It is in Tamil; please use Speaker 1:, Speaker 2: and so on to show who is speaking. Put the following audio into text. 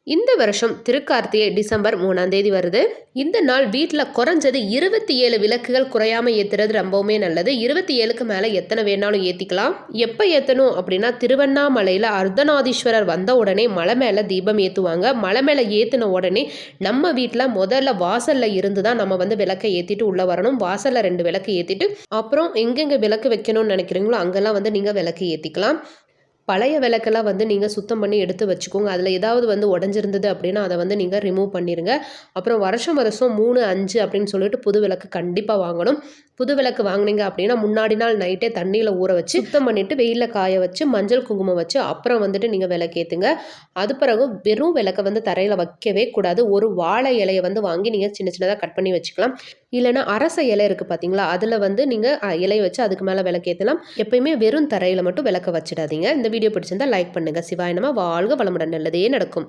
Speaker 1: இந்த வருஷம் திருக்கார்த்திகை டிசம்பர் 3ஆம் தேதி வருது. இந்த நாள் வீட்டில் குறைஞ்சது 27 விளக்குகள் குறையாமல் ஏற்றுறது ரொம்பவுமே நல்லது. 27க்கு மேலே எத்தனை வேணாலும் ஏற்றிக்கலாம். எப்போ ஏற்றணும் அப்படின்னா, திருவண்ணாமலையில் அர்த்தநாதீஸ்வரர் வந்த உடனே மலை மேலே தீபம் ஏற்றுவாங்க. மலை மேலே ஏற்றின உடனே நம்ம வீட்டில் முதல்ல வாசலில் இருந்து தான் நம்ம விளக்கை ஏற்றிட்டு உள்ளே வரணும். வாசலில் 2 விளக்கு ஏற்றிட்டு அப்புறம் எங்கெங்கே விளக்கு வைக்கணும்னு நினைக்கிறீங்களோ அங்கெல்லாம் நீங்கள் விளக்கு ஏற்றிக்கலாம். பழைய விளக்கெல்லாம் நீங்கள் சுத்தம் பண்ணி எடுத்து வச்சுக்கோங்க. அதில் ஏதாவது உடஞ்சிருந்தது அப்படின்னா அதை நீங்கள் ரிமூவ் பண்ணிடுங்க. அப்புறம் வருஷம் 3, 5 அப்படின்னு சொல்லிட்டு புது விளக்கு கண்டிப்பாக வாங்கணும். புது விளக்கு வாங்கினீங்க அப்படின்னா முன்னாடி நாள் நைட்டே தண்ணியில் ஊற வச்சு சுத்தம் பண்ணிவிட்டு வெயிலில் காய வச்சு மஞ்சள் குங்குமம் வச்சு அப்புறம் நீங்கள் விளக்கேற்றுங்க. அது பிறகு வெறும் விளக்கை தரையில் வைக்கவே கூடாது. ஒரு வாழை இலையை வாங்கி நீங்கள் சின்ன சின்னதாக கட் பண்ணி வச்சுக்கலாம். இல்லைனா அரச இலை இருக்குது பார்த்தீங்களா, அதில் நீங்கள் இலையை வச்சு அதுக்கு மேலே விளக்கேற்றலாம். எப்பயுமே வெறும் தரையில் மட்டும் விளக்க வச்சிடாதீங்க. இந்த வீடியோ பிடிச்சிருந்தா லைக் பண்ணுங்கள். சிவாய நம. வாழ்க வளமுடன். நல்லதே நடக்கும்.